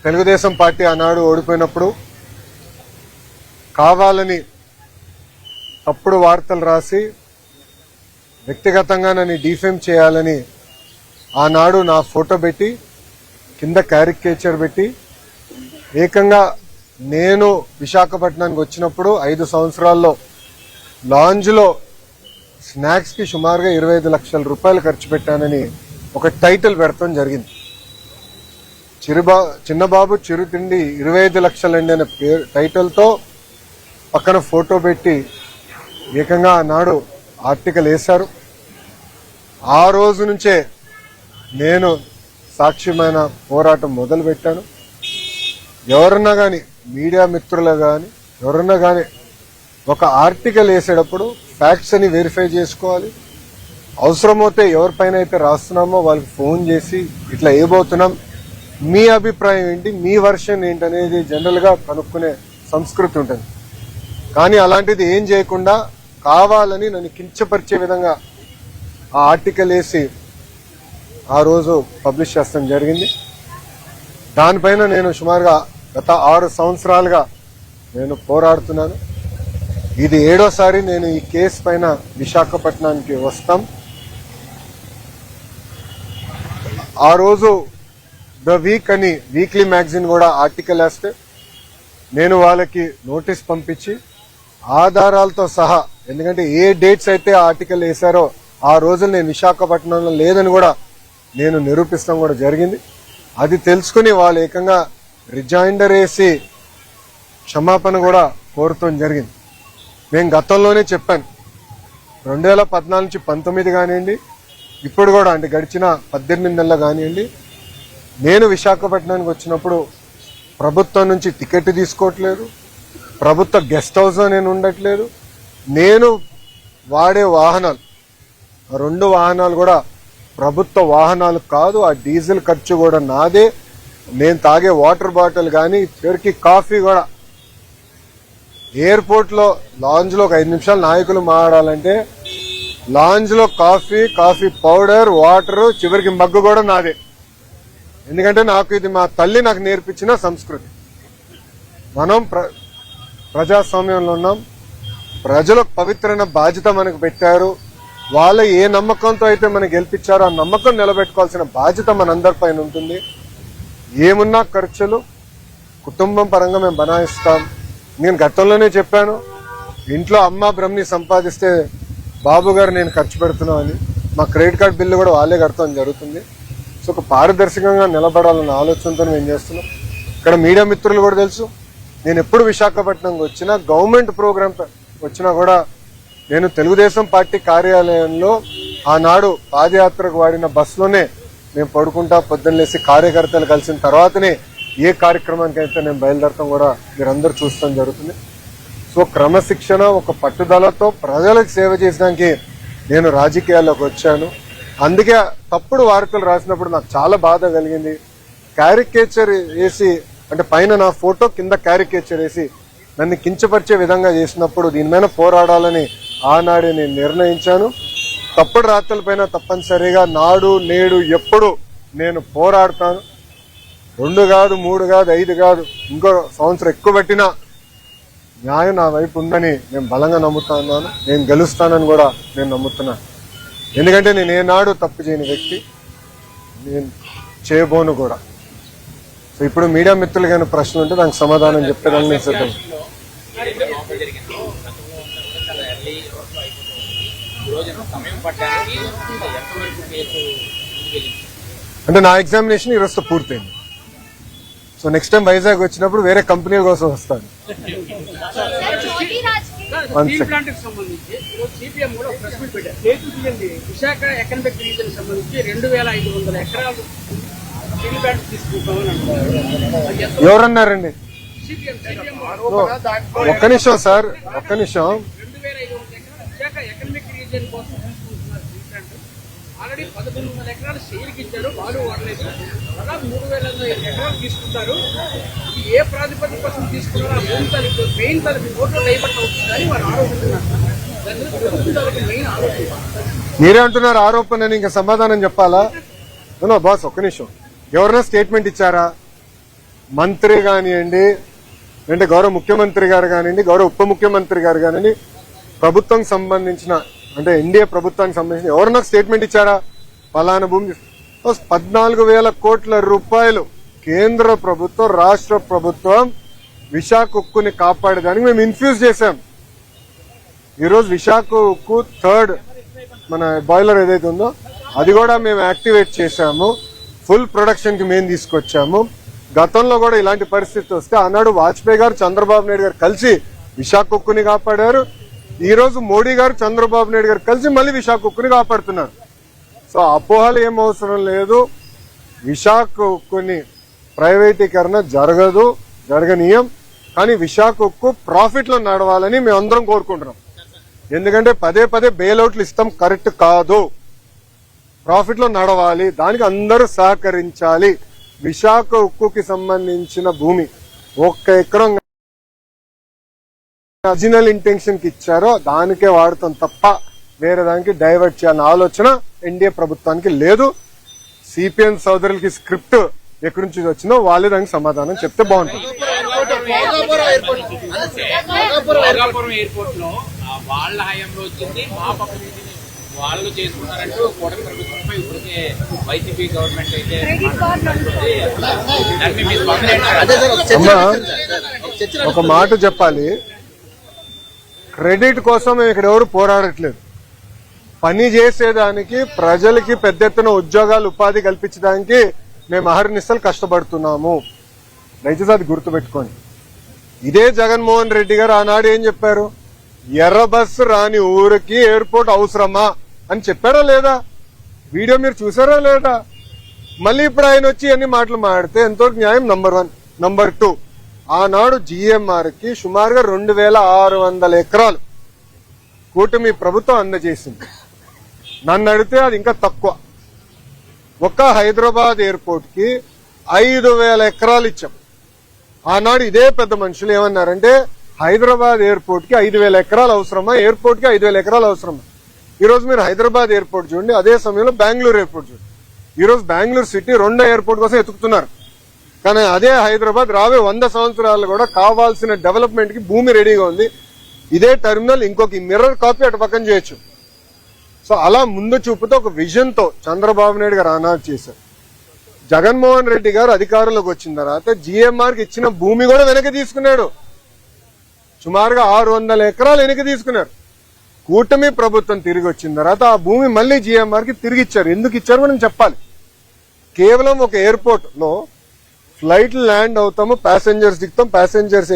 Telugu Desam party ఆనాడు ఓడిపోయినప్పుడు కావాలని తప్పుడు వార్తలు రాసి వ్యక్తిగతంగా నన్ను డిఫేమ్ చేయాలని ఆనాడు నా ఫోటో పెట్టి కింద క్యారికేచర్ పెట్టి ఏకంగా నేను విశాఖపట్నానికి వచ్చినప్పుడు 5 సంవత్సరాల్లో లాంజ్లో స్నాక్స్ కి సుమారుగా 25 లక్షల రూపాయలు ఖర్చు పెట్టానని ఒక టైటిల్ పెడతాం జరిగింది. చిన్నబాబు చిరుతిండి 25 లక్షలండి అనే టైటిల్తో పక్కన ఫోటో పెట్టి ఏకంగా ఆనాడు ఆర్టికల్ వేశారు. ఆ రోజు నుంచే నేను సాక్ష్యమైన పోరాటం మొదలు పెట్టాను. ఎవరన్నా కానీ మీడియా మిత్రులు కానీ ఎవరన్నా కానీ ఒక ఆర్టికల్ వేసేటప్పుడు ఫ్యాక్ట్స్ అని వెరిఫై చేసుకోవాలి. అవసరమైతే ఎవరిపైన అయితే రాస్తున్నామో వాళ్ళకి ఫోన్ చేసి ఇట్లా ఏబోతున్నాం, మీ అభిప్రాయం ఏంటి, మీ వర్షన్ ఏంటి అనేది జనరల్ గా కనుక్కునే సంస్కృతి ఉంటుంది. కానీ అలాంటిది ఏం చేయకుండా కావాలని నన్ను కించపరిచే విధంగా ఆ ఆర్టికల్ వేసి ఆ రోజు పబ్లిష్ చేస్తాం జరిగింది. దానిపైన నేను సుమారుగా గత 6 సంవత్సరాలుగా నేను పోరాడుతున్నాను. ఇది 7వసారి నేను ఈ కేసు పైన విశాఖపట్నానికి వస్తాం. ఆ రోజు ద వీక్ అని వీక్లీ మ్యాగజైన్ కూడా ఆర్టికల్ వేస్తే నేను వాళ్ళకి నోటీస్ పంపించి ఆధారాలతో సహా, ఎందుకంటే ఏ డేట్స్ అయితే ఆర్టికల్ వేశారో ఆ రోజులు నేను విశాఖపట్నంలో లేదని కూడా నేను నిరూపిస్తాం కూడా జరిగింది. అది తెలుసుకుని వాళ్ళు ఏకంగా రిజైండర్ వేసి క్షమాపణ కూడా కోరుతాం జరిగింది. నేను గతంలోనే చెప్పాను, 2014 నుంచి 19 కానివ్వండి, ఇప్పుడు కూడా అంటే గడిచిన 18 నెలలు కానివ్వండి, నేను విశాఖపట్నానికి వచ్చినప్పుడు ప్రభుత్వం నుంచి టికెట్ తీసుకోవట్లేదు, ప్రభుత్వ గెస్ట్ హౌస్లో నేను ఉండట్లేదు. నేను వాడే వాహనాలు 2 వాహనాలు కూడా ప్రభుత్వ వాహనాలు కాదు. ఆ డీజిల్ ఖర్చు కూడా నాదే. నేను తాగే వాటర్ బాటిల్ కానీ చివరికి కాఫీ కూడా ఎయిర్పోర్ట్ లో లాంజ్ లో ఒక 5 నిమిషాలు నాయకులు మాట్లాడాలంటే లాంజ్ లో కాఫీ పౌడర్, వాటర్, చివరికి మగ్గు కూడా నాదే. ఎందుకంటే నాకు ఇది మా తల్లి నాకు నేర్పించిన సంస్కృతి. మనం ప్రజాస్వామ్యంలో ఉన్నాం. ప్రజలకు పవిత్రమైన బాధ్యత మనకు పెట్టారు. వాళ్ళ ఏ నమ్మకంతో అయితే మనకు గెలిపించారో ఆ నమ్మకం నిలబెట్టుకోవాల్సిన బాధ్యత మనందరిపైన ఉంటుంది. ఏమున్నా ఖర్చులు కుటుంబం పరంగా మేము బనాయిస్తాం. నేను గతంలోనే చెప్పాను, ఇంట్లో అమ్మ బ్రహ్మని సంపాదిస్తే బాబు గారు నేను ఖర్చు పెడుతున్నా అని. మా క్రెడిట్ కార్డు బిల్లు కూడా వాళ్ళే కడతాం జరుగుతుంది. సో ఒక పారదర్శకంగా నిలబడాలన్న ఆలోచనతో మేము చేస్తున్నాం. ఇక్కడ మీడియా మిత్రులు కూడా తెలుసు, నేను ఎప్పుడు విశాఖపట్నంకి వచ్చినా గవర్నమెంట్ ప్రోగ్రామ్ వచ్చినా కూడా నేను తెలుగుదేశం పార్టీ కార్యాలయంలో ఆనాడు పాదయాత్రకు వాడిన బస్సులోనే మేము పడుకుంటా పొద్దున్నేసి కార్యకర్తలు కలిసిన తర్వాతనే ఏ కార్యక్రమానికి అయితే నేను బయలుదేరతాం కూడా మీరందరూ చూస్తాం జరుగుతుంది. సో క్రమశిక్షణ, ఒక పట్టుదలతో ప్రజలకు సేవ చేయడానికి నేను రాజకీయాల్లోకి వచ్చాను. అందుకే తప్పుడు వార్తలు రాసినప్పుడు నాకు చాలా బాధ కలిగింది. క్యారికేచర్ వేసి, అంటే పైన నా ఫోటో కింద క్యారికేచర్ వేసి నన్ను కించపరిచే విధంగా చేసినప్పుడు దీని మీద పోరాడాలని ఆనాడే నేను నిర్ణయించాను. తప్పుడు రాత్రులపైన తప్పనిసరిగా నాడు నేడు ఎప్పుడు నేను పోరాడతాను. 2 కాదు, 3 కాదు, 5 కాదు, ఇంకో సంవత్సరం ఎక్కువ పెట్టినా న్యాయం నా వైపు ఉందని నేను బలంగా నమ్ముతున్నాను. నేను గెలుస్తానని కూడా నేను నమ్ముతున్నాను. ఎందుకంటే నేను ఏనాడు తప్పు చేయని వ్యక్తి, నేను చేయబోను కూడా. సో ఇప్పుడు మీడియా మిత్రులకైనా ప్రశ్నలు ఉంటే దానికి సమాధానం చెప్పేదాన్ని నేను సిద్ధం. అంటే నా ఎగ్జామినేషన్ ఈరోజుతో పూర్తయింది. సో నెక్స్ట్ టైం వైజాగ్ వచ్చినప్పుడు వేరే కంపెనీల కోసం వస్తాను. విశాఖ ఎకనామిక్ రీజన్ సంబంధించి 2500 ఎకరాలు స్టీల్ ప్లాంట్ తీసుకుంటామని అంటారు. ఎవరన్నారండి? ఒక్క నిమిషం సార్, ఒక్క నిమిషం. 2500 ఎకరాలు విశాఖ ఎకనామిక్ రీజన్ కోసం తీసుకుంటున్నారు స్టీల్ ప్లాంట్. ఆల్రెడీ 1100 ఎకరాలు సేల్కి ఇచ్చారు, వాళ్ళు వాడలేదు. అలా 3000 ఎకరాలు తీసుకుంటారు. ఏ ప్రాతిపదిక కోసం తీసుకున్నారో ఆ భూమి తల్లి మెయిన్ తల్లి ఓట్లు డైవర్ట్ అవుతుందని వారు ఆరోపిస్తున్నారు. మెయిన్ ఆరోపణ మీరే అంటున్నారు ఆరోపణ అని. ఇంకా సమాధానం చెప్పాలా? బాస్ ఒక్క నిమిషం. ఎవరైనా స్టేట్మెంట్ ఇచ్చారా? మంత్రి కానివ్వండి, అంటే గౌరవ ముఖ్యమంత్రి గారు కానివ్వండి, గౌరవ ఉప ముఖ్యమంత్రి గారు కానివ్వండి, ప్రభుత్వం సంబంధించిన అంటే ఎన్డీఏ ప్రభుత్వానికి సంబంధించిన ఎవరన్నా స్టేట్మెంట్ ఇచ్చారా? ఫలానా భూమి 14,000 కోట్ల రూపాయలు కేంద్ర ప్రభుత్వం, రాష్ట్ర ప్రభుత్వం విశాఖ ఉక్కుని కాపాడడానికి మేము ఇన్ఫ్యూజ్ చేశాం. ఈరోజు విశాఖ ఉక్కు 3rd మన బాయిలర్ ఏదైతే ఉందో అది కూడా మేము యాక్టివేట్ చేశాము. ఫుల్ ప్రొడక్షన్ కి మేము తీసుకొచ్చాము. గతంలో కూడా ఇలాంటి పరిస్థితి వస్తే ఆనాడు వాజ్పేయి గారు, చంద్రబాబు నాయుడు గారు కలిసి విశాఖ ఉక్కుని కాపాడారు. ఈ రోజు మోడీ గారు, చంద్రబాబు నాయుడు గారు కలిసి మళ్ళీ విశాఖ ఉక్కుని కాపాడుతున్నారు. సో అపోహలు ఏం అవసరం లేదు. విశాఖ ఉక్కుని ప్రైవేటీకరణ జరగదు, జరగనీయం. కానీ విశాఖ ఉక్కు ప్రాఫిట్ లో నడవాలని మేము అందరం కోరుకుంటున్నాం. ఎందుకంటే పదే పదే బెయిల్అవుట్లు ఇస్తాం కరెక్ట్ కాదు. ప్రాఫిట్ లో నడవాలి, దానికి అందరూ సహకరించాలి. విశాఖ ఉక్కుకి సంబంధించిన భూమి 1 ఎకరం ఒరిజినల్ ఇంటెన్షన్ కి ఇచ్చారో దానికే వాడతాం తప్ప వేరే దానికి డైవర్ట్ చేయాలన్న ఆలోచన ఎన్డీఏ ప్రభుత్వానికి లేదు. సిపిఎం సోదరులకి స్క్రిప్ట్ ఎక్కడి నుంచి వచ్చిందో వాళ్ళే దానికి సమాధానం చెప్తే బాగుంటుంది. భోగాపురం ఎయిర్పోర్ట్ లో వాళ్ళ హయాంలో వచ్చింది, మా పక్క నుంచి వాళ్ళు చేసుకున్నారంటూ కూటమి ప్రభుత్వంపై ఇప్పటికే వైసీపీ గవర్నమెంట్ అయితే అమ్మా ఒక మాట చెప్పాలి. క్రెడిట్ కోసం మేము ఇక్కడ ఎవరు పోరాడట్లేదు. పని చేసేదానికి, ప్రజలకి పెద్ద ఎత్తున ఉద్యోగాలు, ఉపాధి కల్పించడానికి మేము అహర్నిశలు కష్టపడుతున్నాము. దయచేసి అది గుర్తుపెట్టుకోండి. ఇదే జగన్మోహన్ రెడ్డి గారు ఆనాడు ఏం చెప్పారు? ఎర్ర బస్సు రాని ఊరికి ఎయిర్పోర్ట్ అవసరమా అని చెప్పారా లేదా? వీడియో మీరు చూసారా లేదా? మళ్ళీ ఇప్పుడు ఆయన వచ్చి అన్ని మాటలు మాడితే ఎంతవరకు న్యాయం? నంబర్ 1. నంబర్ 2, ఆనాడు జిఎంఆర్ కి సుమారుగా 2,600 ఎకరాలు కూటమి ప్రభుత్వం అందజేసింది. నన్ను అడిగితే అది ఇంకా తక్కువ. ఒక్క హైదరాబాద్ ఎయిర్పోర్ట్ కి 5,000 ఎకరాలు ఇచ్చాం. ఆనాడు ఇదే పెద్ద మనుషులు ఏమన్నారంటే హైదరాబాద్ ఎయిర్పోర్ట్ కి 5,000 ఎకరాలు అవసరమా, ఎయిర్పోర్ట్ కి 5,000 ఎకరాలు అవసరమా? ఈ రోజు మీరు హైదరాబాద్ ఎయిర్పోర్ట్ చూడండి, అదే సమయంలో బెంగళూరు ఎయిర్పోర్ట్ చూడండి. ఈ రోజు బెంగళూరు సిటీ 2వ ఎయిర్పోర్ట్ కోసం ఎతుకుతున్నారు. కానీ అదే హైదరాబాద్ రాబోయే 100 సంవత్సరాలు కూడా కావాల్సిన డెవలప్మెంట్ కి భూమి రెడీగా ఉంది. ఇదే టెర్మినల్ ఇంకొక మిర్రర్ కాపీ అటు పక్కన చేయొచ్చు. సో అలా ముందు చూపుతో ఒక విజన్ తో చంద్రబాబు నాయుడు గారు ఆనాడు చేశారు. జగన్మోహన్ రెడ్డి గారు అధికారంలోకి వచ్చిన తర్వాత జిఎంఆర్ కి ఇచ్చిన భూమి కూడా వెనక్కి తీసుకున్నాడు. సుమారుగా 600 ఎకరాలు వెనక్కి తీసుకున్నారు. కూటమి ప్రభుత్వం తిరిగి వచ్చిన తర్వాత ఆ భూమి మళ్ళీ జిఎంఆర్ కి తిరిగి ఇచ్చారు. ఎందుకు ఇచ్చారు మనం చెప్పాలి. కేవలం ఒక ఎయిర్పోర్ట్ లో ఫ్లైట్ ల్యాండ్ అవుతాము, ప్యాసింజర్స్ దిగుతాం, ప్యాసింజర్స్